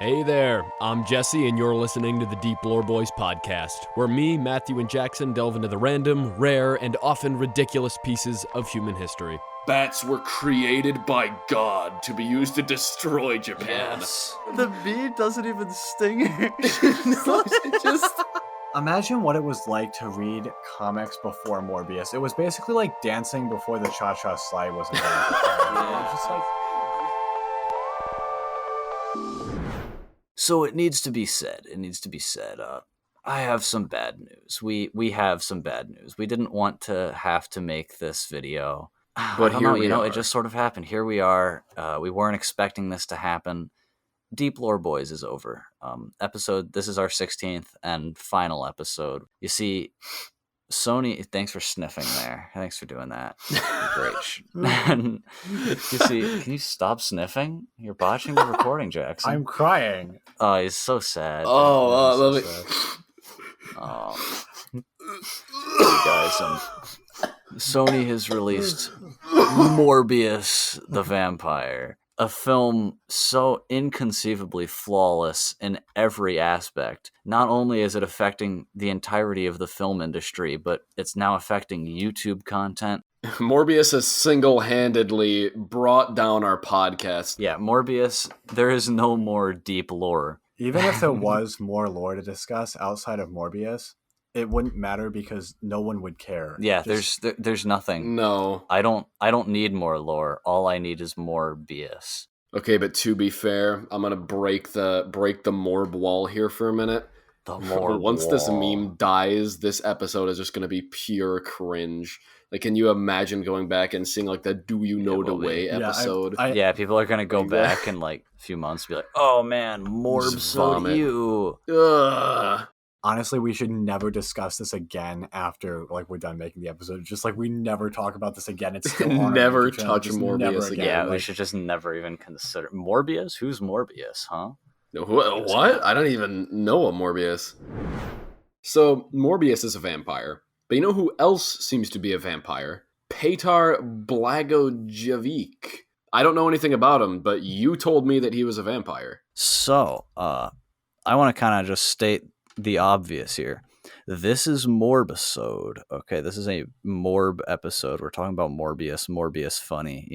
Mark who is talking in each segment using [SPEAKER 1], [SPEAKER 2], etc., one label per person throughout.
[SPEAKER 1] Hey there, I'm Jesse, and you're listening to the Deep Lore Boys podcast, where me, Matthew, and Jackson delve into the random, rare, and often ridiculous pieces of human history.
[SPEAKER 2] Bats were created by God to be used to destroy Japan.
[SPEAKER 3] Yes.
[SPEAKER 4] The bee doesn't even sting her.
[SPEAKER 2] No, it just...
[SPEAKER 4] Imagine what it was like to read comics before Morbius. It was basically like dancing before the cha-cha slide was invented.
[SPEAKER 2] Yeah.
[SPEAKER 4] It was just like...
[SPEAKER 3] So it needs to be said. I have some bad news. We have some bad news. We didn't want to have to make this video.
[SPEAKER 2] But here we are.
[SPEAKER 3] It just sort of happened. Here we are. We weren't expecting this to happen. Deep Lore Boys is over. This is our 16th and final episode. You see, Sony, thanks for sniffing there. Thanks for doing that. Great. And you see, can you stop sniffing? You're botching the recording, Jackson.
[SPEAKER 4] I'm crying.
[SPEAKER 3] Oh, he's so sad.
[SPEAKER 2] Oh,
[SPEAKER 3] He's
[SPEAKER 2] love it.
[SPEAKER 3] sad. Guys, Sony has released Morbius the Vampire, a film so inconceivably flawless in every aspect. Not only is it affecting the entirety of the film industry, but it's now affecting YouTube content.
[SPEAKER 2] Morbius has single-handedly brought down our podcast.
[SPEAKER 3] Yeah, Morbius, there is no more deep lore.
[SPEAKER 4] Even if there was more lore to discuss outside of Morbius, it wouldn't matter because no one would care.
[SPEAKER 3] Yeah,
[SPEAKER 4] Just-
[SPEAKER 3] there's nothing.
[SPEAKER 2] No.
[SPEAKER 3] I don't need more lore. All I need is more BS.
[SPEAKER 2] Okay, but to be fair, I'm gonna break the Morb wall here for a minute.
[SPEAKER 3] The more
[SPEAKER 2] Once this
[SPEAKER 3] wall.
[SPEAKER 2] meme dies, this episode is just gonna be pure cringe. Like, can you imagine going back and seeing like the "Do You Know the
[SPEAKER 3] will be.
[SPEAKER 2] Way"
[SPEAKER 4] Yeah,
[SPEAKER 2] episode?
[SPEAKER 3] Yeah, people are gonna go back in like a few months and be like, "Oh man, Morbisode
[SPEAKER 2] vomit.
[SPEAKER 3] you."
[SPEAKER 2] Ugh.
[SPEAKER 4] Honestly, we should never discuss this again after like we're done making the episode. Just like we never talk about this again. It's still on our
[SPEAKER 2] Never
[SPEAKER 4] YouTube channel,
[SPEAKER 2] touch
[SPEAKER 4] just
[SPEAKER 2] Morbius
[SPEAKER 4] never
[SPEAKER 2] again.
[SPEAKER 3] Yeah, we
[SPEAKER 4] Like,
[SPEAKER 3] should just never even consider Morbius. Who's Morbius? Huh?
[SPEAKER 2] What? I don't even know a Morbius. So, Morbius is a vampire. But you know who else seems to be a vampire? Petar Blagojevic. I don't know anything about him, but you told me that he was a vampire.
[SPEAKER 3] So, I want to kind of just state the obvious here. This is Morbisode. Okay, this is a Morb episode. We're talking about Morbius funny,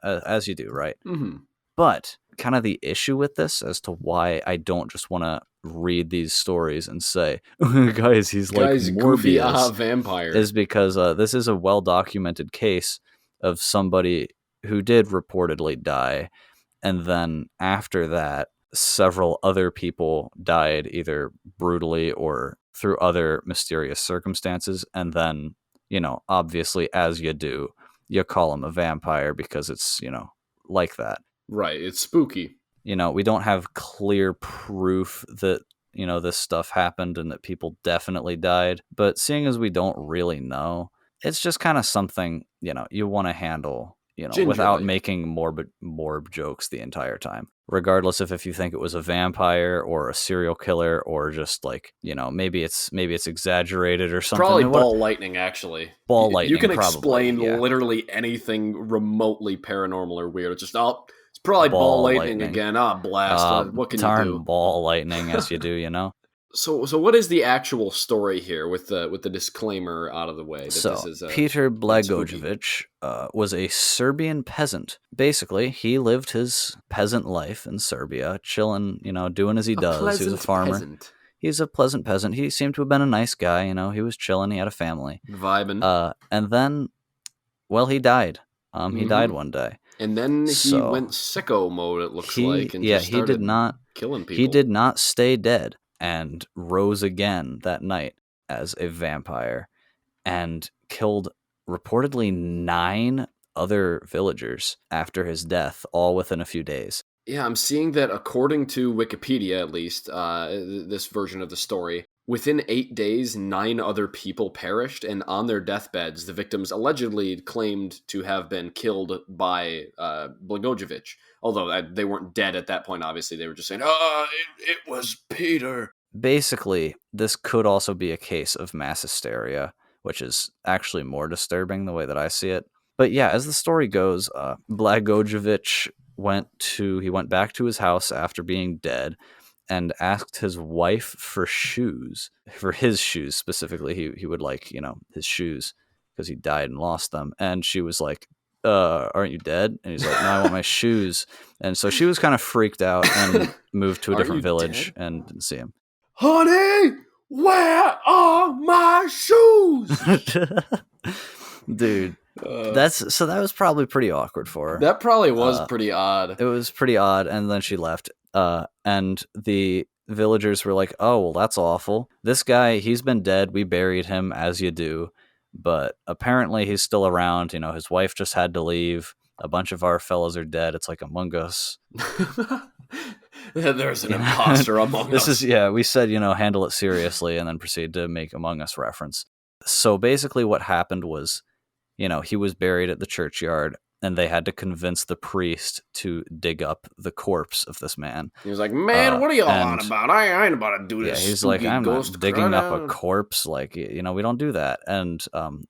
[SPEAKER 3] as you do, right?
[SPEAKER 2] Mm-hmm.
[SPEAKER 3] But kind of the issue with this as to why I don't just want to read these stories and say, guys, he's like
[SPEAKER 2] goofy
[SPEAKER 3] Morbius,
[SPEAKER 2] vampire.
[SPEAKER 3] is because this is a well-documented case of somebody who did reportedly die. And then after that, several other people died either brutally or through other mysterious circumstances. And then, obviously, as you do, you call him a vampire because it's, like that.
[SPEAKER 2] Right, it's spooky.
[SPEAKER 3] We don't have clear proof that, this stuff happened and that people definitely died. But seeing as we don't really know, it's just kind of something, you want to handle, without
[SPEAKER 2] Gingerly.
[SPEAKER 3] making Morb jokes the entire time. Regardless of if you think it was a vampire or a serial killer or just like, maybe it's exaggerated or something.
[SPEAKER 2] Probably
[SPEAKER 3] And what-
[SPEAKER 2] ball lightning, actually.
[SPEAKER 3] Ball lightning,
[SPEAKER 2] You can
[SPEAKER 3] probably,
[SPEAKER 2] explain
[SPEAKER 3] yeah.
[SPEAKER 2] literally anything remotely paranormal or weird. It's just, it's probably
[SPEAKER 3] Ball
[SPEAKER 2] ball lightning
[SPEAKER 3] lightning.
[SPEAKER 2] again. Blast. What can you
[SPEAKER 3] darn
[SPEAKER 2] do?
[SPEAKER 3] ball lightning as you do,
[SPEAKER 2] So what is the actual story here with the disclaimer out of the way? That
[SPEAKER 3] So,
[SPEAKER 2] this is,
[SPEAKER 3] Petar Blagojevic was a Serbian peasant. Basically, he lived his peasant life in Serbia, chilling, doing as he does. He was a farmer.
[SPEAKER 2] Peasant.
[SPEAKER 3] He's a pleasant peasant. He seemed to have been a nice guy, he was chilling, he had a family.
[SPEAKER 2] Vibing.
[SPEAKER 3] And then, well, he died. He
[SPEAKER 2] Mhm.
[SPEAKER 3] died one day.
[SPEAKER 2] And then he
[SPEAKER 3] So,
[SPEAKER 2] went sicko mode, it looks
[SPEAKER 3] He,
[SPEAKER 2] like. And
[SPEAKER 3] yeah,
[SPEAKER 2] just
[SPEAKER 3] he
[SPEAKER 2] started
[SPEAKER 3] did not.
[SPEAKER 2] killing people.
[SPEAKER 3] He did not stay dead and rose again that night as a vampire and killed reportedly 9 other villagers after his death, all within a few days.
[SPEAKER 2] Yeah, I'm seeing that according to Wikipedia, at least, this version of the story, within 8 days, 9 other people perished, and on their deathbeds, the victims allegedly claimed to have been killed by Blagojevic. Although they weren't dead at that point, obviously. They were just saying, it was Peter.
[SPEAKER 3] Basically, this could also be a case of mass hysteria, which is actually more disturbing the way that I see it. But yeah, as the story goes, Blagojevic went back to his house after being dead and asked his wife for shoes, for his shoes specifically. He would like, his shoes because he died and lost them. And she was like, aren't you dead? And he's like, no, I want my shoes. And so she was kind of freaked out and moved to a different village and didn't see him.
[SPEAKER 2] Honey, where are my shoes?
[SPEAKER 3] Dude, that was probably pretty awkward for her.
[SPEAKER 2] That probably was pretty odd.
[SPEAKER 3] It was pretty odd, and then she left. And the villagers were like, oh, well, that's awful. This guy, he's been dead. We buried him, as you do. But apparently he's still around. His wife just had to leave. A bunch of our fellows are dead. It's like Among Us.
[SPEAKER 2] There's an imposter among us.
[SPEAKER 3] We said, handle it seriously, and then proceed to make Among Us reference. So basically what happened was, he was buried at the churchyard, and they had to convince the priest to dig up the corpse of this man.
[SPEAKER 2] He was like, man, what are y'all on about? I ain't about to do this.
[SPEAKER 3] Yeah, he's like, I'm not digging up a corpse. Like, we don't do that. And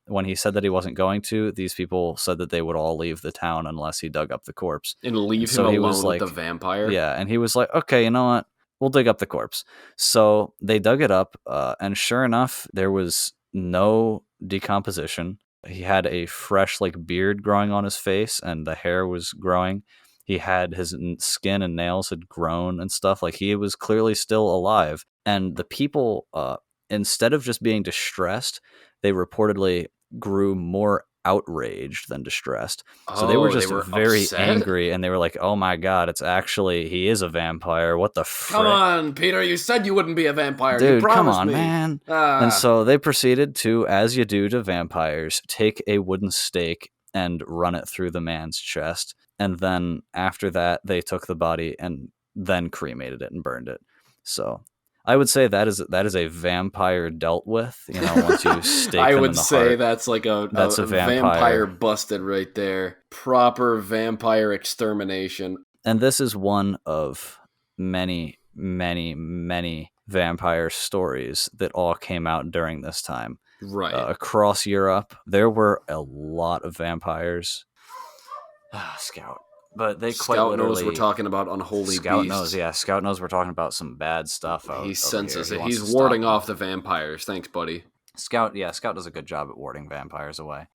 [SPEAKER 3] when he said that he wasn't going to, these people said that they would all leave the town unless he dug up the corpse.
[SPEAKER 2] And leave him alone with the vampire?
[SPEAKER 3] Yeah, and he was like, okay, you know what? We'll dig up the corpse. So they dug it up, and sure enough, there was no decomposition. He had a fresh beard growing on his face, and the hair was growing. He had his skin and nails had grown and stuff. Like, he was clearly still alive. And the people, instead of just being distressed, they reportedly grew more outraged than distressed. So they were just very angry, and they were like, oh my god, he is a vampire. What the frick?
[SPEAKER 2] Come on, Peter, you said you wouldn't be a vampire.
[SPEAKER 3] Dude,
[SPEAKER 2] you promised
[SPEAKER 3] come on,
[SPEAKER 2] me.
[SPEAKER 3] Man. And so they proceeded to, as you do to vampires, take a wooden stake and run it through the man's chest. And then after that, they took the body and then cremated it and burned it. So I would say that is a vampire dealt with. Once you stake them in the heart.
[SPEAKER 2] I would say that's like a vampire busted right there. Proper vampire extermination.
[SPEAKER 3] And this is one of many, many, many vampire stories that all came out during this time.
[SPEAKER 2] Right.
[SPEAKER 3] Across Europe, there were a lot of vampires. Scout. But they quite
[SPEAKER 2] Scout
[SPEAKER 3] literally...
[SPEAKER 2] knows we're talking about unholy
[SPEAKER 3] Scout
[SPEAKER 2] beasts.
[SPEAKER 3] knows, yeah. Scout knows we're talking about some bad stuff.
[SPEAKER 2] He senses it.
[SPEAKER 3] He
[SPEAKER 2] He's warding off the vampires. Thanks, buddy.
[SPEAKER 3] Scout does a good job at warding vampires away.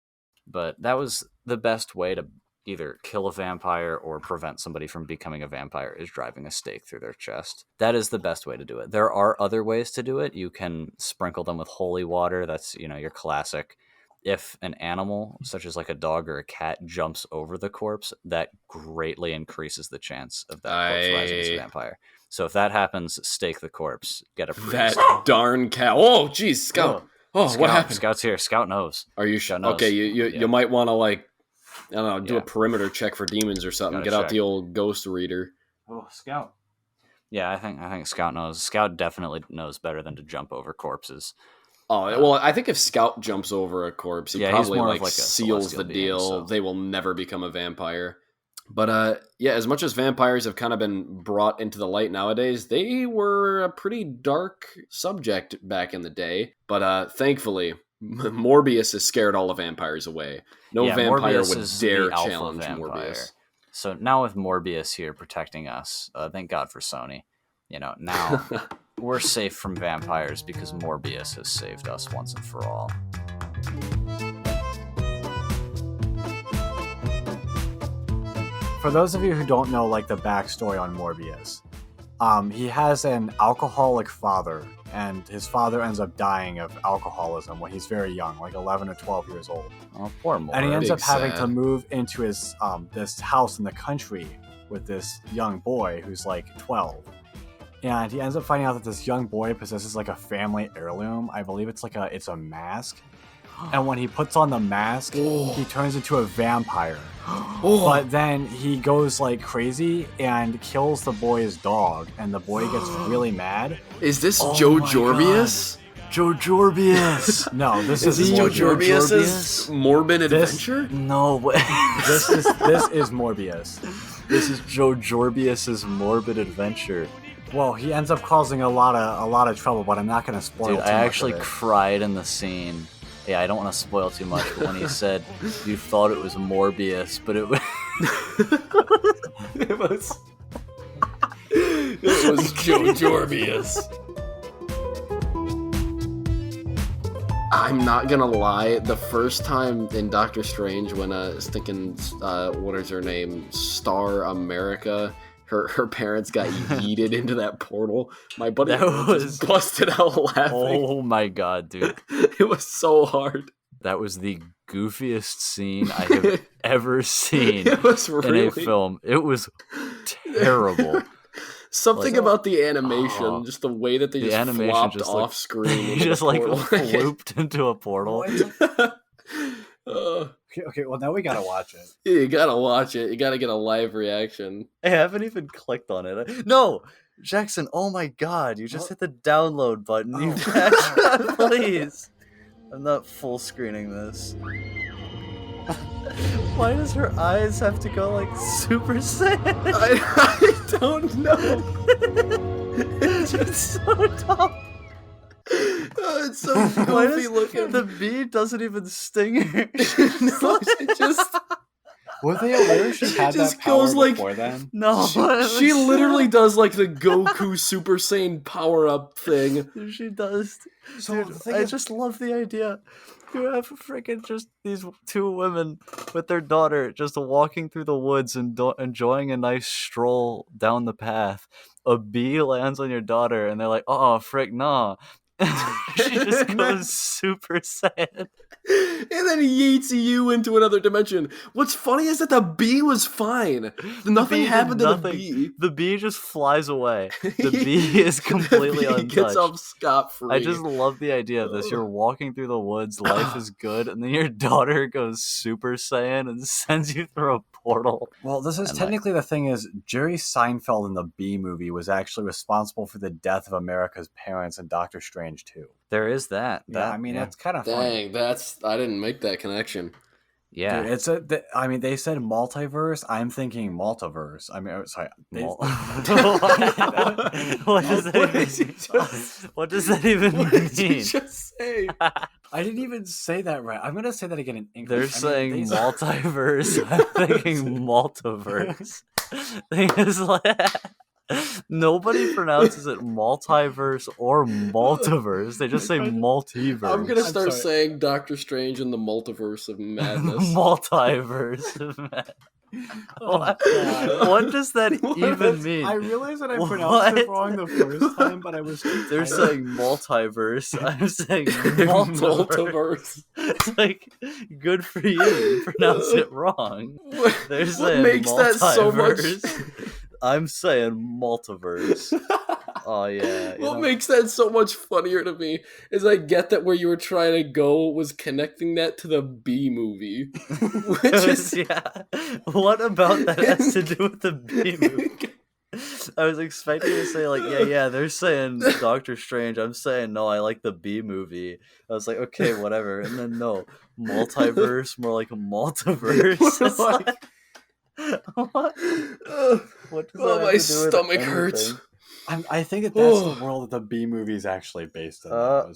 [SPEAKER 3] But that was the best way to either kill a vampire or prevent somebody from becoming a vampire, is driving a stake through their chest. That is the best way to do it. There are other ways to do it. You can sprinkle them with holy water. That's, your classic. If an animal, such as like a dog or a cat, jumps over the corpse, that greatly increases the chance of that corpse rising as a vampire. So if that happens, stake the corpse. Get a priest.
[SPEAKER 2] That darn cat. Oh, jeez, Scout.
[SPEAKER 3] Scout.
[SPEAKER 2] What happened?
[SPEAKER 3] Scout's here. Scout knows.
[SPEAKER 2] Are you sure? Okay, you might want to do a perimeter check for demons or something. Get out the old ghost reader.
[SPEAKER 3] Oh, Scout. Yeah, I think Scout knows. Scout definitely knows better than to jump over corpses.
[SPEAKER 2] Oh, well, I think if Scout jumps over a corpse, he probably seals the deal. Being, so. They will never become a vampire. But as much as vampires have kind of been brought into the light nowadays, they were a pretty dark subject back in the day. But thankfully, Morbius has scared all the vampires away. No vampire would dare challenge Morbius.
[SPEAKER 3] So now with Morbius here protecting us, thank God for Sony. Now we're safe from vampires because Morbius has saved us once and for all.
[SPEAKER 4] For those of you who don't know, the backstory on Morbius, he has an alcoholic father, and his father ends up dying of alcoholism when he's very young, 11 or 12 years old.
[SPEAKER 3] Oh, poor Morb.
[SPEAKER 4] And he ends up having to move into his this house in the country with this young boy who's 12. And he ends up finding out that this young boy possesses a family heirloom. I believe it's it's a mask. And when he puts on the mask, he turns into a vampire. But then he goes crazy and kills the boy's dog, and the boy gets really mad.
[SPEAKER 2] Is this Joe Jorbius?
[SPEAKER 3] Joe Jorbius.
[SPEAKER 4] No, this
[SPEAKER 2] is Joe Jorbius's Morbid Adventure?
[SPEAKER 3] No way.
[SPEAKER 4] This is Morbius.
[SPEAKER 3] This is Joe Jorbius's Morbid Adventure.
[SPEAKER 4] Well, he ends up causing a lot of trouble, but I'm not going to spoil too much.
[SPEAKER 3] I actually cried in the scene. Yeah, I don't want to spoil too much, but when he said you thought it was Morbius, but it was
[SPEAKER 2] It was Joe Morbius. I'm not gonna lie, the first time in Doctor Strange when I was thinking, what is her name? Star America, her parents got yeeted into that portal. My buddy just busted out laughing.
[SPEAKER 3] Oh my god, dude.
[SPEAKER 2] It was so hard.
[SPEAKER 3] That was the goofiest scene I have ever seen
[SPEAKER 2] It was really...
[SPEAKER 3] in a film. It was terrible.
[SPEAKER 2] Something about the animation, just the way that they just flopped
[SPEAKER 3] just
[SPEAKER 2] off screen.
[SPEAKER 3] He just like looped into a portal.
[SPEAKER 4] Okay, well now we gotta watch it.
[SPEAKER 2] Yeah, you gotta watch it. You gotta get a live reaction.
[SPEAKER 3] I haven't even clicked on it. No, Jackson. Oh my god! You just hit the download button. You please. I'm not full screening this. Why does her eyes have to go like Super Saiyan?
[SPEAKER 2] I don't know.
[SPEAKER 3] It's just so dumb.
[SPEAKER 2] Oh, it's so goofy looking.
[SPEAKER 3] The bee doesn't even sting her.
[SPEAKER 2] No, it just...
[SPEAKER 4] Were they aware she had that power before then?
[SPEAKER 3] No.
[SPEAKER 2] She literally does like the Goku Super Saiyan power-up thing.
[SPEAKER 3] She does.
[SPEAKER 4] So
[SPEAKER 3] Dude, I just love the idea. You have freaking just these two women with their daughter just walking through the woods and enjoying a nice stroll down the path. A bee lands on your daughter and they're like, oh, frick, nah. She just goes Super Saiyan.
[SPEAKER 2] And then yeets you into another dimension. What's funny is that the bee was fine. Nothing happened to the bee.
[SPEAKER 3] The bee just flies away. The bee is completely
[SPEAKER 2] the bee
[SPEAKER 3] untouched.
[SPEAKER 2] Gets off scot-free.
[SPEAKER 3] I just love the idea of this. You're walking through the woods, life is good, and then your daughter goes Super Saiyan and sends you through a portal.
[SPEAKER 4] Well, this is technically the thing is, Jerry Seinfeld in the Bee Movie was actually responsible for the death of America's parents in Doctor Strange 2.
[SPEAKER 3] There is that.
[SPEAKER 4] Yeah, I mean, it's kind of funny.
[SPEAKER 2] Dang, I didn't make that connection.
[SPEAKER 3] Yeah.
[SPEAKER 4] Dude, they said multiverse. I'm thinking multiverse. I mean, sorry.
[SPEAKER 3] What does that even mean?
[SPEAKER 2] What did you just say?
[SPEAKER 4] I didn't even say that right. I'm going to say that again in English.
[SPEAKER 3] They're saying multiverse. I'm thinking multiverse. Thing is like... Nobody pronounces it multiverse or multiverse. They just say multiverse.
[SPEAKER 2] I'm gonna start saying Doctor Strange in the multiverse of madness.
[SPEAKER 3] Multiverse of madness. What does that even mean?
[SPEAKER 4] I realized that I pronounced it wrong the first time, but I was...
[SPEAKER 3] They're saying multiverse. I'm saying multiverse. It's like, good for you. You pronounce it wrong. They're saying
[SPEAKER 2] what makes
[SPEAKER 3] multiverse.
[SPEAKER 2] That so much...
[SPEAKER 3] I'm saying multiverse. Oh yeah.
[SPEAKER 2] What makes that so much funnier to me is I get that where you were trying to go was connecting that to the Bee Movie. Which is...
[SPEAKER 3] Yeah. What about that has to do with the Bee Movie? I was expecting to say like, yeah, they're saying Doctor Strange. I'm saying no, I like the Bee Movie. I was like, okay, whatever. And then no, multiverse, more like a multiverse. What?
[SPEAKER 2] My stomach hurts.
[SPEAKER 4] I think that's the world that the Bee Movie is actually based on.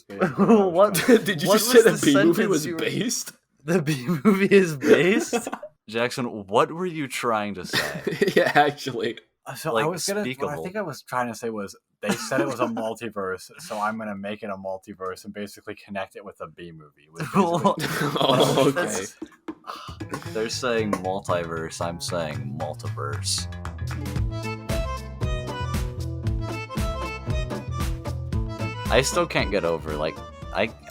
[SPEAKER 3] What?
[SPEAKER 2] Did you just say the Bee Movie was based?
[SPEAKER 3] The Bee Movie is based? Jackson, what were you trying to say?
[SPEAKER 2] Yeah, actually.
[SPEAKER 4] So
[SPEAKER 3] like,
[SPEAKER 4] what I think I was trying to say was they said it was a multiverse, so I'm gonna make it a multiverse and basically connect it with the Bee Movie.
[SPEAKER 2] Oh, okay.
[SPEAKER 3] They're saying multiverse. I'm saying multiverse. I still can't get over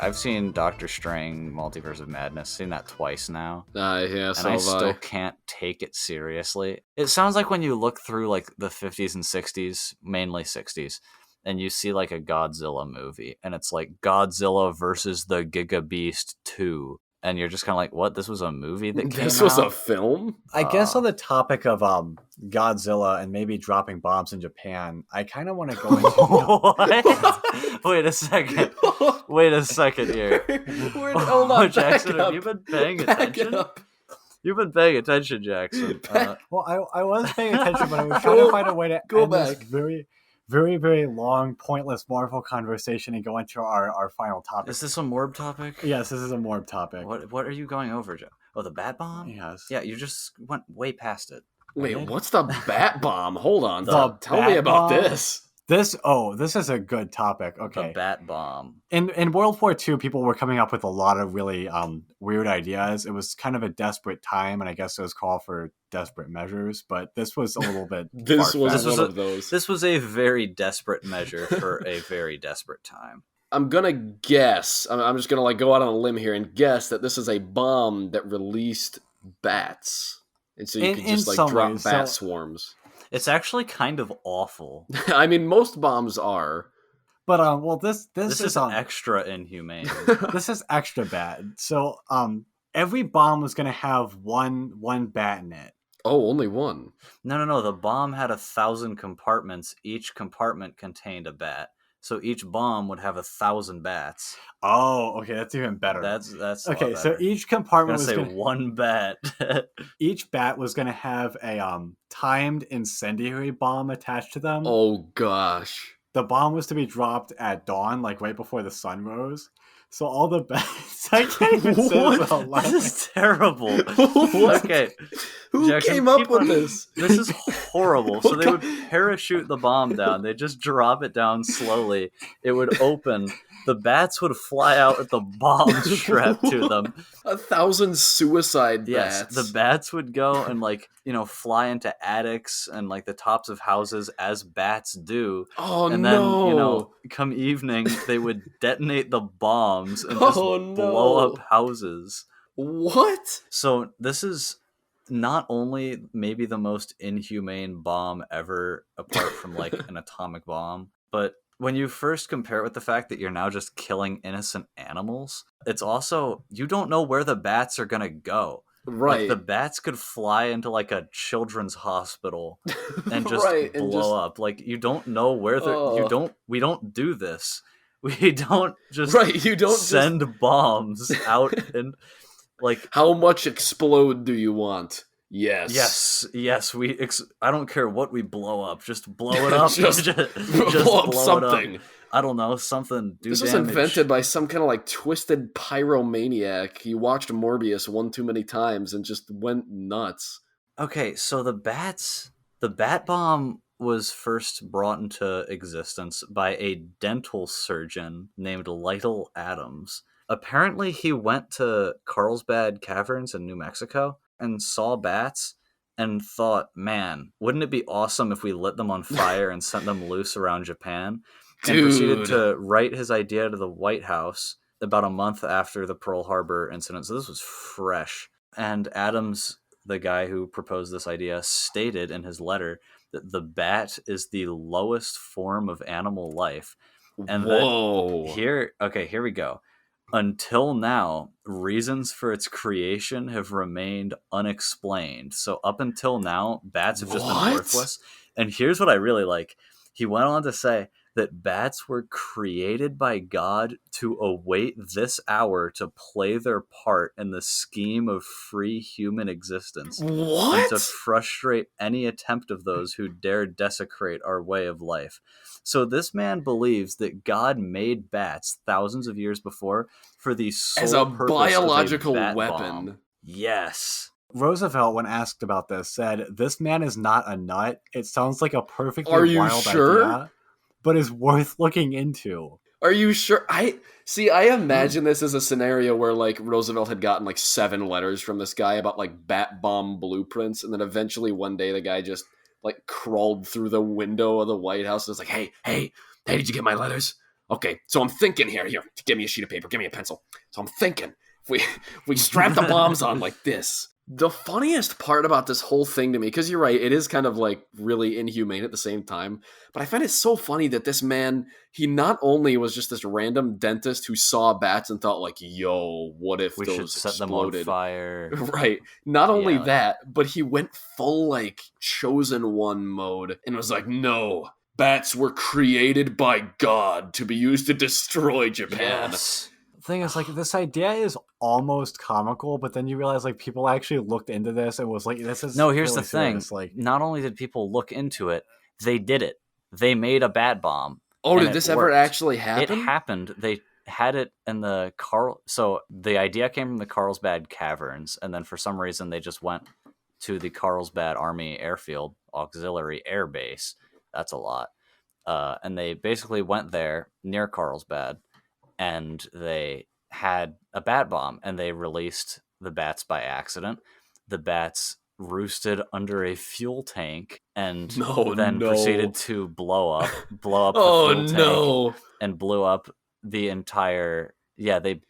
[SPEAKER 3] I've seen Doctor Strange Multiverse of Madness, seen that twice now.
[SPEAKER 2] Yeah,
[SPEAKER 3] and I still can't take it seriously. It sounds like when you look through like the 50s and 60s, mainly 60s, and you see like a Godzilla movie, and it's like Godzilla versus the Giga Beast 2. And you're just kind of like, what? This was a movie that came out?
[SPEAKER 2] This was a film?
[SPEAKER 4] I guess on the topic of Godzilla and maybe dropping bombs in Japan, I kind of want to go into...
[SPEAKER 3] What? Wait a second here.
[SPEAKER 2] Hold on,
[SPEAKER 3] Jackson, have you been paying attention? You've been paying attention, Jackson.
[SPEAKER 4] Well, I was paying attention, but I was trying to find a way to
[SPEAKER 2] go
[SPEAKER 4] end
[SPEAKER 2] back.
[SPEAKER 4] This very, very, very long, pointless Marvel conversation and go into our final topic.
[SPEAKER 3] Is this a Morb topic?
[SPEAKER 4] Yes, this is a Morb topic.
[SPEAKER 3] What are you going over, Joe? Oh, the bat bomb?
[SPEAKER 4] Yes.
[SPEAKER 3] Yeah, you just went way past it.
[SPEAKER 2] Wait, what's the bat bomb? Hold on.
[SPEAKER 4] The
[SPEAKER 2] Tell me
[SPEAKER 4] bat
[SPEAKER 2] about
[SPEAKER 4] bomb?
[SPEAKER 2] this.
[SPEAKER 4] This is a good topic. Okay.
[SPEAKER 3] The bat bomb.
[SPEAKER 4] In World War II, people were coming up with a lot of really weird ideas. It was kind of a desperate time, and I guess it was called for desperate measures. But this was a little bit.
[SPEAKER 2] This was
[SPEAKER 4] far-fetched.
[SPEAKER 2] one of those.
[SPEAKER 3] This was a very desperate measure for a very desperate time.
[SPEAKER 2] I'm gonna guess. I'm just gonna like go out on a limb here and guess that this is a bomb that released bats, and so you could just like drop
[SPEAKER 4] ways,
[SPEAKER 2] bat swarms.
[SPEAKER 3] It's actually kind of awful.
[SPEAKER 2] I mean, most bombs are.
[SPEAKER 4] But well, this
[SPEAKER 3] is extra inhumane.
[SPEAKER 4] This is extra bad. So every bomb was gonna have one bat in it.
[SPEAKER 2] Oh, only one.
[SPEAKER 3] No. The bomb had 1,000 compartments. Each compartment contained a bat. So each bomb would have 1,000 bats.
[SPEAKER 4] Oh, okay, that's even better.
[SPEAKER 3] That's
[SPEAKER 4] okay.
[SPEAKER 3] So
[SPEAKER 4] So each compartment was
[SPEAKER 3] gonna say one bat.
[SPEAKER 4] Each bat was gonna have a timed incendiary bomb attached to them.
[SPEAKER 2] Oh gosh.
[SPEAKER 4] The bomb was to be dropped at dawn, like right before the sun rose. So all the bats. I can't even say this out loud.
[SPEAKER 3] This is terrible.
[SPEAKER 2] What?
[SPEAKER 3] Okay.
[SPEAKER 2] Who
[SPEAKER 3] Jackson,
[SPEAKER 2] came up
[SPEAKER 3] keep
[SPEAKER 2] with
[SPEAKER 3] on-
[SPEAKER 2] this?
[SPEAKER 3] This is horrible. So they would parachute the bomb down. They just drop it down slowly. It would open. The bats would fly out with the bomb strapped to them.
[SPEAKER 2] 1,000 suicide
[SPEAKER 3] Yes,
[SPEAKER 2] bats.
[SPEAKER 3] the bats would go and fly into attics and like the tops of houses as bats do.
[SPEAKER 2] Oh
[SPEAKER 3] And
[SPEAKER 2] no!
[SPEAKER 3] then, come evening, they would detonate the bombs and just blow up houses.
[SPEAKER 2] What?
[SPEAKER 3] So this is not only maybe the most inhumane bomb ever, apart from like an atomic bomb, but when you first compare it with the fact that you're now just killing innocent animals, it's also, you don't know where the bats are gonna go.
[SPEAKER 2] Right.
[SPEAKER 3] Like, the bats could fly into like a children's hospital and just
[SPEAKER 2] Right,
[SPEAKER 3] blow
[SPEAKER 2] and just-
[SPEAKER 3] up. Like, you don't know where we don't do this. We don't just
[SPEAKER 2] Right, you don't
[SPEAKER 3] send bombs out and like,
[SPEAKER 2] How much explode do you want? Yes.
[SPEAKER 3] yes. I don't care what we blow up. Just blow it up.
[SPEAKER 2] Just blow up
[SPEAKER 3] blow
[SPEAKER 2] something.
[SPEAKER 3] It up. I don't know, something.
[SPEAKER 2] This was invented by some kind of like twisted pyromaniac. He watched Morbius one too many times and just went nuts.
[SPEAKER 3] Okay, so the bat bomb was first brought into existence by a dental surgeon named Lytle Adams. Apparently, he went to Carlsbad Caverns in New Mexico and saw bats and thought, man, wouldn't it be awesome if we lit them on fire and sent them loose around Japan? And proceeded to write his idea to the White House about a month after the Pearl Harbor incident. So this was fresh. And Adams, the guy who proposed this idea, stated in his letter that the bat is the lowest form of animal life. And
[SPEAKER 2] Whoa.
[SPEAKER 3] here we go. Until now, reasons for its creation have remained unexplained. So up until now, bats have just been worthless. And here's what I really like. He went on to say that bats were created by God to await this hour to play their part in the scheme of free human existence.
[SPEAKER 2] What?
[SPEAKER 3] And to frustrate any attempt of those who dare desecrate our way of life. So this man believes that God made bats thousands of years before for the sole
[SPEAKER 2] As a
[SPEAKER 3] purpose
[SPEAKER 2] biological
[SPEAKER 3] of a bat
[SPEAKER 2] weapon.
[SPEAKER 3] bomb. Yes.
[SPEAKER 4] Roosevelt, when asked about this, said, "This man is not a nut. It sounds like a perfectly
[SPEAKER 2] Are you
[SPEAKER 4] wild
[SPEAKER 2] sure?
[SPEAKER 4] idea, but is worth looking into."
[SPEAKER 2] Are you sure? I imagine this as a scenario where like Roosevelt had gotten like 7 letters from this guy about like bat bomb blueprints, and then eventually one day the guy just like crawled through the window of the White House and was like, hey, did you get my letters? Okay, so I'm thinking here, give me a sheet of paper, give me a pencil. So I'm thinking, if we strap the bombs on like this. The funniest part about this whole thing to me, because you're right, it is kind of like really inhumane at the same time, but I find it so funny that this man, he not only was just this random dentist who saw bats and thought like, yo, what if
[SPEAKER 3] We
[SPEAKER 2] those
[SPEAKER 3] should set
[SPEAKER 2] exploded?
[SPEAKER 3] them on fire.
[SPEAKER 2] Right. Not only
[SPEAKER 3] Yeah.
[SPEAKER 2] that, but he went full like chosen one mode and was like, no, bats were created by God to be used to destroy Japan.
[SPEAKER 3] Yes.
[SPEAKER 4] Thing is, like, this idea is almost comical, but then you realize like people actually looked into this and was like, "This is
[SPEAKER 3] No, here's
[SPEAKER 4] really
[SPEAKER 3] the thing.
[SPEAKER 4] serious." Like,
[SPEAKER 3] Not only did people look into it, they did it. They made a bat bomb.
[SPEAKER 2] Oh,
[SPEAKER 3] and
[SPEAKER 2] did
[SPEAKER 3] it
[SPEAKER 2] this ever
[SPEAKER 3] worked.
[SPEAKER 2] actually happen?
[SPEAKER 3] It happened. had it in the So the idea came from the Carlsbad Caverns, and then for some reason they just went to the Carlsbad Army Airfield Auxiliary Air Base. That's a lot. And they basically went there near Carlsbad, and they had a bat bomb, and they released the bats by accident. The bats roosted under a fuel tank and then proceeded to blow up the fuel tank and blew up the entire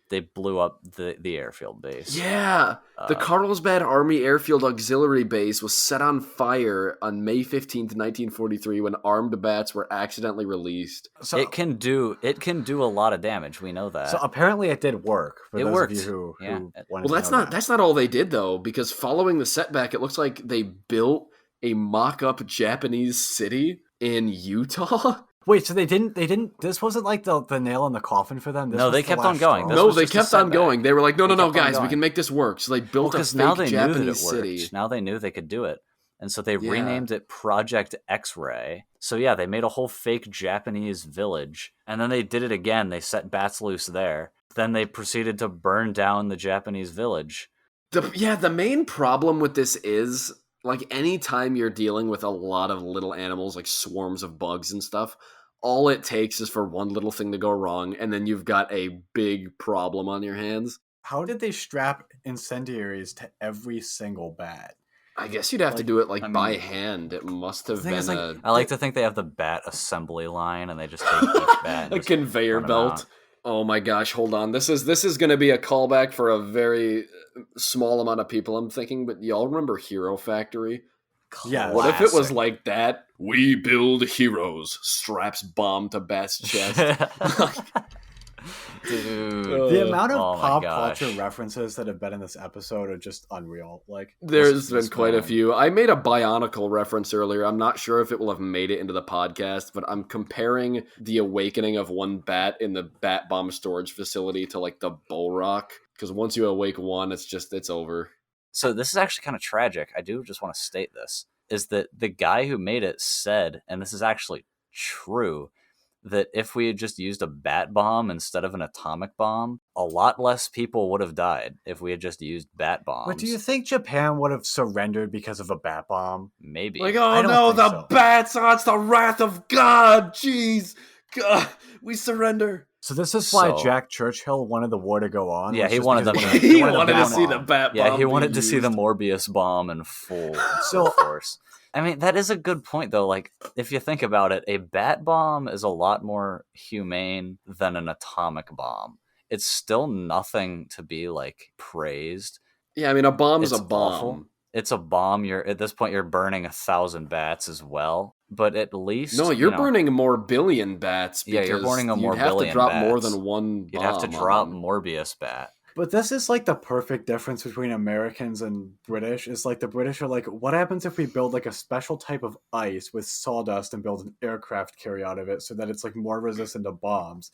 [SPEAKER 3] they blew up the airfield base.
[SPEAKER 2] Yeah, the Carlsbad Army Airfield Auxiliary Base was set on fire on May 15th, 1943 when armed bats were accidentally released.
[SPEAKER 3] So it can do a lot of damage. We know that.
[SPEAKER 4] So apparently it did work. For those
[SPEAKER 3] worked.
[SPEAKER 4] Of you who
[SPEAKER 2] well, that's not all they did though, because following the setback, it looks like they built a mock-up Japanese city in Utah.
[SPEAKER 4] Wait, so they didn't, this wasn't like the nail in the coffin for them?
[SPEAKER 3] No, they kept on going.
[SPEAKER 2] They kept on going. They were like, no, guys, we can make this work. So they built a fake Japanese city.
[SPEAKER 3] Now they knew they could do it. And so they renamed it Project X-Ray. So yeah, they made a whole fake Japanese village. And then they did it again. They set bats loose there. Then they proceeded to burn down the Japanese village.
[SPEAKER 2] The main problem with this is, like, anytime you're dealing with a lot of little animals, like swarms of bugs and stuff, all it takes is for one little thing to go wrong, and then you've got a big problem on your hands.
[SPEAKER 4] How did they strap incendiaries to every single bat?
[SPEAKER 2] I guess you'd have to do it by hand. It must have been
[SPEAKER 3] I like to think they have the bat assembly line, and they just take each bat.
[SPEAKER 2] A conveyor belt. Oh my gosh, hold on. This is going to be a callback for a very small amount of people, I'm thinking, but y'all remember Hero Factory?
[SPEAKER 4] Yeah.
[SPEAKER 2] What if it was like that? We build heroes. Straps bomb to bat's chest.
[SPEAKER 3] Dude.
[SPEAKER 4] The amount of pop culture references that have been in this episode are just unreal. Like,
[SPEAKER 2] there's been quite a few. I made a Bionicle reference earlier. I'm not sure if it will have made it into the podcast, but I'm comparing the awakening of one bat in the bat bomb storage facility to like the bull rock. Because once you awake one, it's over.
[SPEAKER 3] So this is actually kind of tragic. I do just want to state this, is that the guy who made it said, and this is actually true, that if we had just used a bat bomb instead of an atomic bomb, a lot less people would have died if we had just used bat bombs.
[SPEAKER 4] But do you think Japan would have surrendered because of a bat bomb?
[SPEAKER 3] Maybe.
[SPEAKER 2] Like, oh no, the bats! Oh, it's the wrath of God! Jeez! God, we surrender.
[SPEAKER 4] So this is why Jack Churchill wanted the war to go on?
[SPEAKER 3] Yeah, he wanted
[SPEAKER 2] he wanted to see the bat bomb.
[SPEAKER 3] Yeah, he wanted to see the Morbius bomb in full force. I mean, that is a good point, though. Like, if you think about it, a bat bomb is a lot more humane than an atomic bomb. It's still nothing to be, like, praised.
[SPEAKER 2] Yeah, I mean, a bomb's a bomb.
[SPEAKER 3] Awful. It's a bomb. At this point, you're burning 1,000 bats as well. But at least...
[SPEAKER 2] No, you're burning more billion bats.
[SPEAKER 3] Yeah, you're burning a more billion bats.
[SPEAKER 2] You'd have to drop more than one bomb.
[SPEAKER 3] You'd have to drop Morbius bat.
[SPEAKER 4] But this is like the perfect difference between Americans and British. Is like the British are like, what happens if we build like a special type of ice with sawdust and build an aircraft carrier out of it so that it's like more resistant to bombs?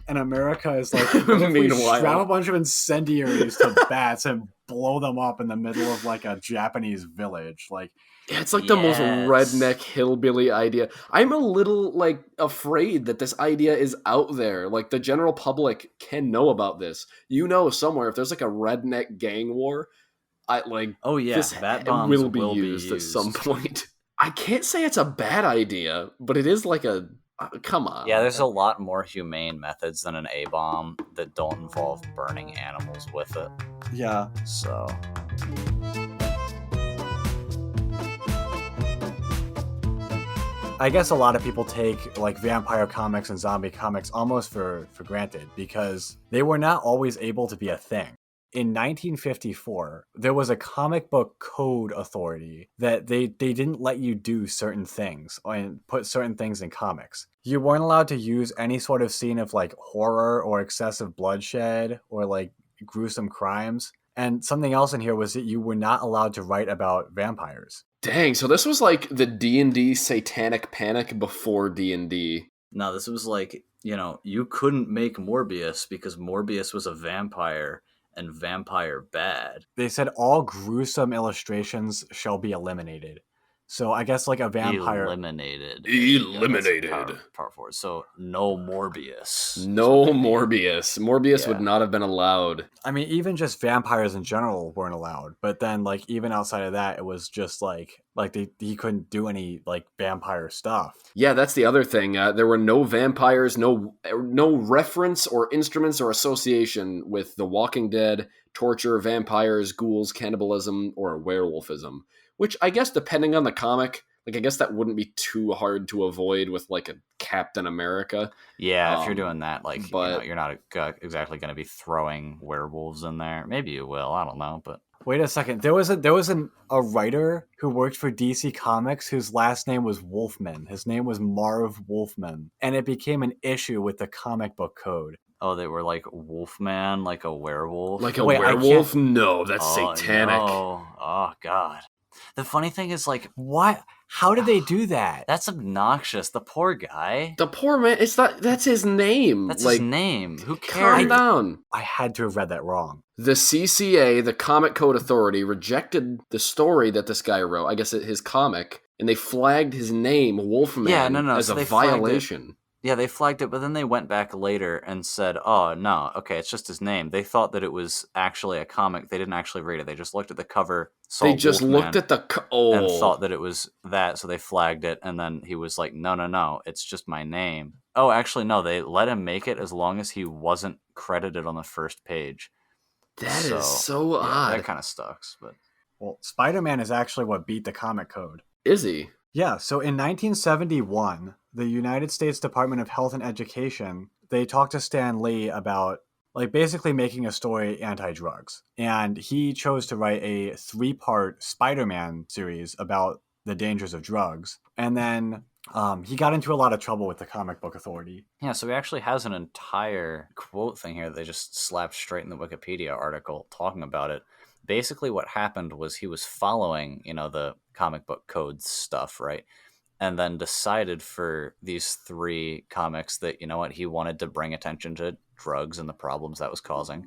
[SPEAKER 4] And America is like, what if we strap a bunch of incendiaries to bats and blow them up in the middle of like a Japanese village? Like,
[SPEAKER 2] yeah, it's like the most redneck hillbilly idea. I'm a little like afraid that this idea is out there. Like, the general public can know about this. You know, somewhere if there's like a redneck gang war, this
[SPEAKER 3] bat bombs
[SPEAKER 2] will be used at some point. I can't say it's a bad idea, but it is like a come on.
[SPEAKER 3] Yeah, there's a lot more humane methods than an A-bomb that don't involve burning animals with it.
[SPEAKER 4] Yeah.
[SPEAKER 3] So.
[SPEAKER 4] I guess a lot of people take like vampire comics and zombie comics almost for granted because they were not always able to be a thing. In 1954, there was a comic book code authority that they didn't let you do certain things and put certain things in comics. You weren't allowed to use any sort of scene of like horror or excessive bloodshed or like gruesome crimes. And something else in here was that you were not allowed to write about vampires.
[SPEAKER 2] Dang, so this was like the D&D satanic panic before D&D.
[SPEAKER 3] No, this was like, you couldn't make Morbius because Morbius was a vampire and vampire bad.
[SPEAKER 4] They said all gruesome illustrations shall be eliminated. So I guess like a vampire
[SPEAKER 3] eliminated.
[SPEAKER 2] Eliminated.
[SPEAKER 3] Power forward. So no Morbius.
[SPEAKER 2] No Morbius. Morbius would not have been allowed.
[SPEAKER 4] I mean, even just vampires in general weren't allowed. But then, like, even outside of that, it was just like he couldn't do any like vampire stuff.
[SPEAKER 2] Yeah, that's the other thing. There were no vampires, no reference or instruments or association with The Walking Dead, torture, vampires, ghouls, cannibalism, or werewolfism. Which I guess, depending on the comic, like I guess that wouldn't be too hard to avoid with like a Captain America.
[SPEAKER 3] Yeah, if you're doing that, like, but you're not exactly going to be throwing werewolves in there. Maybe you will. I don't know, but.
[SPEAKER 4] Wait a second. There was a writer who worked for DC Comics whose last name was Wolfman. His name was Marv Wolfman, and it became an issue with the comic book code.
[SPEAKER 3] Oh, they were like Wolfman, like a werewolf?
[SPEAKER 2] Like a werewolf? No, that's satanic.
[SPEAKER 3] No. Oh, God. The funny thing is, like,
[SPEAKER 4] what? How did they do that?
[SPEAKER 3] That's obnoxious. The poor guy.
[SPEAKER 2] The poor man. That's his name.
[SPEAKER 3] That's his name. Who cares?
[SPEAKER 2] Calm down.
[SPEAKER 4] I had to have read that wrong.
[SPEAKER 2] The CCA, the Comic Code Authority, rejected the story that this guy wrote. I guess his comic, and they flagged his name, Wolfman, as a violation.
[SPEAKER 3] Yeah, they flagged it, but then they went back later and said, oh, no, okay, it's just his name. They thought that it was actually a comic. They didn't actually read it. They just looked at the cover, saw
[SPEAKER 2] They just
[SPEAKER 3] Wolfman,
[SPEAKER 2] looked at the...
[SPEAKER 3] and thought that it was that, so they flagged it, and then he was like, no, it's just my name. Oh, actually, no, they let him make it as long as he wasn't credited on the first page.
[SPEAKER 2] That is so odd.
[SPEAKER 3] That kind of sucks, but...
[SPEAKER 4] Well, Spider-Man is actually what beat the comic code.
[SPEAKER 2] Is he?
[SPEAKER 4] Yeah, so in 1971, the United States Department of Health and Education, they talked to Stan Lee about like basically making a story anti-drugs. And he chose to write a 3-part Spider-Man series about the dangers of drugs. And then he got into a lot of trouble with the Comic Book Authority.
[SPEAKER 3] Yeah, so he actually has an entire quote thing here that they just slapped straight in the Wikipedia article talking about it. Basically what happened was he was following, the comic book code stuff, right? And then decided for these 3 comics that, he wanted to bring attention to drugs and the problems that was causing.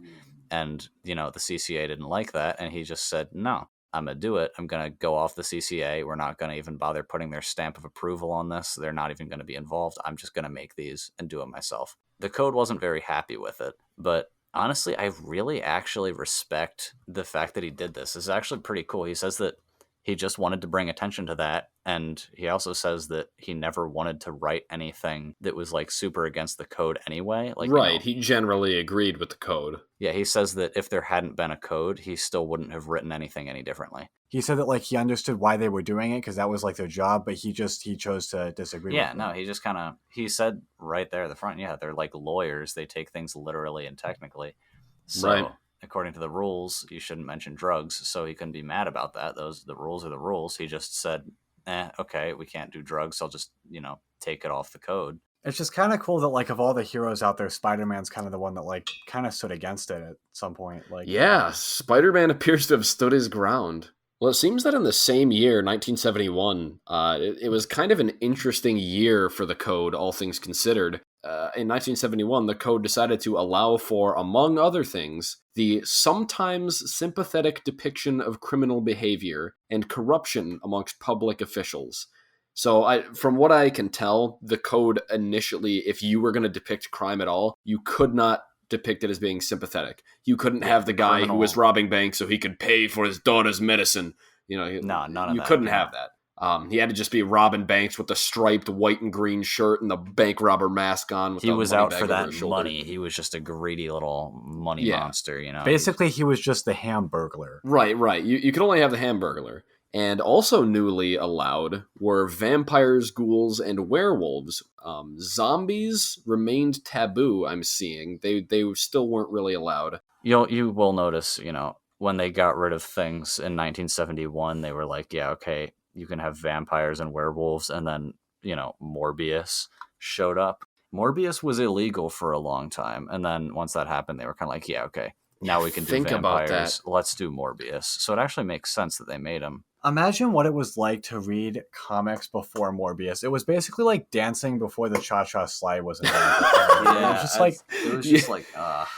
[SPEAKER 3] And, the CCA didn't like that. And he just said, no, I'm going to do it. I'm going to go off the CCA. We're not going to even bother putting their stamp of approval on this. They're not even going to be involved. I'm just going to make these and do it myself. The code wasn't very happy with it, but honestly, I really actually respect the fact that he did this. It's actually pretty cool. He says that he just wanted to bring attention to that. And he also says that he never wanted to write anything that was like super against the code anyway. Like,
[SPEAKER 2] right. He generally agreed with the code.
[SPEAKER 3] Yeah. He says that if there hadn't been a code, he still wouldn't have written anything any differently.
[SPEAKER 4] He said that like he understood why they were doing it because that was like their job, but he chose to disagree.
[SPEAKER 3] Yeah,
[SPEAKER 4] with
[SPEAKER 3] no, he just he said right there at the front, yeah, they're like lawyers. They take things literally and technically. So
[SPEAKER 2] right.
[SPEAKER 3] According to the rules, you shouldn't mention drugs. So he couldn't be mad about that. The rules are the rules. He just said, okay, we can't do drugs. So I'll just, take it off the code.
[SPEAKER 4] It's just kind of cool that like of all the heroes out there, Spider-Man's kind of the one that like kind of stood against it at some point. Like,
[SPEAKER 2] yeah, Spider-Man appears to have stood his ground. Well, it seems that in the same year, 1971, it was kind of an interesting year for the code, all things considered. In 1971, the code decided to allow for, among other things, the sometimes sympathetic depiction of criminal behavior and corruption amongst public officials. So from what I can tell, the code initially, if you were going to depict crime at all, you could not depict it as being sympathetic. You couldn't have the guy who was robbing banks so he could pay for his daughter's medicine.
[SPEAKER 3] No, none of that.
[SPEAKER 2] You couldn't have that. He had to just be robbing banks with the striped white and green shirt and the bank robber mask on. He
[SPEAKER 3] was out for that money. He was just a greedy little money monster,
[SPEAKER 4] Basically, he was just the Hamburglar.
[SPEAKER 2] Right. You could only have the Hamburglar. And also newly allowed were vampires, ghouls, and werewolves. Zombies remained taboo, I'm seeing. They still weren't really allowed.
[SPEAKER 3] You will notice, when they got rid of things in 1971, they were like, yeah, okay, you can have vampires and werewolves. And then, Morbius showed up. Morbius was illegal for a long time. And then once that happened, they were kind of like, yeah, okay, now we can do vampires. Let's do Morbius. So it actually makes sense that they made him.
[SPEAKER 4] Imagine what it was like to read comics before Morbius. It was basically like dancing before the cha-cha slide was invented.
[SPEAKER 3] Yeah,
[SPEAKER 4] it was
[SPEAKER 3] just like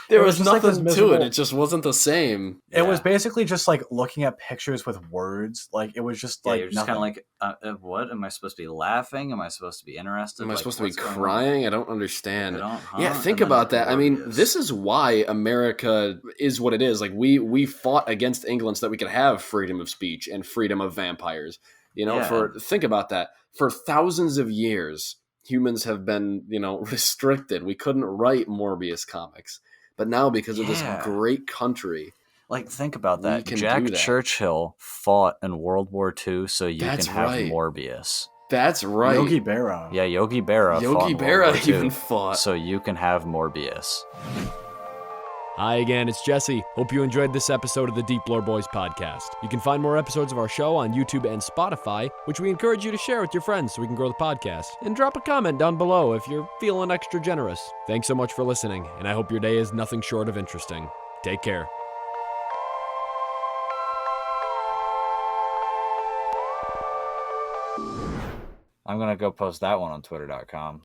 [SPEAKER 2] There
[SPEAKER 4] it
[SPEAKER 2] was
[SPEAKER 4] was just like
[SPEAKER 2] nothing
[SPEAKER 4] this
[SPEAKER 2] to it.
[SPEAKER 4] miserable-
[SPEAKER 2] It just wasn't the same.
[SPEAKER 4] It was basically just like looking at pictures with words. Like it was just like
[SPEAKER 3] you're just kind
[SPEAKER 4] nothing.
[SPEAKER 3] of like, what am I supposed to be laughing? Am I supposed to be interested?
[SPEAKER 2] Am I
[SPEAKER 3] Like,
[SPEAKER 2] supposed to be
[SPEAKER 3] what's going on?
[SPEAKER 2] crying? I don't understand.
[SPEAKER 3] I don't,
[SPEAKER 2] Yeah,
[SPEAKER 3] huh?
[SPEAKER 2] think
[SPEAKER 3] And then
[SPEAKER 2] about that. I mean,
[SPEAKER 3] Morbius.
[SPEAKER 2] this is why America is what it is. Like we fought against England so that we could have freedom of speech and freedom of vampires. You know,
[SPEAKER 3] Yeah.
[SPEAKER 2] think about that. For thousands of years, humans have been, restricted. We couldn't write Morbius comics. But now because of this
[SPEAKER 3] Yeah.
[SPEAKER 2] great country,
[SPEAKER 3] Like, think about
[SPEAKER 2] We
[SPEAKER 3] that.
[SPEAKER 2] can
[SPEAKER 3] Jack
[SPEAKER 2] do that.
[SPEAKER 3] Churchill fought in World War II so you
[SPEAKER 2] That's
[SPEAKER 3] can have
[SPEAKER 2] right.
[SPEAKER 3] Morbius.
[SPEAKER 2] that's right.
[SPEAKER 4] Yogi Berra.
[SPEAKER 3] Yeah, Yogi Berra fought
[SPEAKER 2] Yogi
[SPEAKER 3] in World
[SPEAKER 2] Berra
[SPEAKER 3] War II,
[SPEAKER 2] even fought.
[SPEAKER 3] so you can have Morbius.
[SPEAKER 1] Hi again, it's Jesse. Hope you enjoyed this episode of the Deep Lore Boys podcast. You can find more episodes of our show on YouTube and Spotify, which we encourage you to share with your friends so we can grow the podcast. And drop a comment down below if you're feeling extra generous. Thanks so much for listening, and I hope your day is nothing short of interesting. Take care.
[SPEAKER 3] I'm going to go post that one on Twitter.com.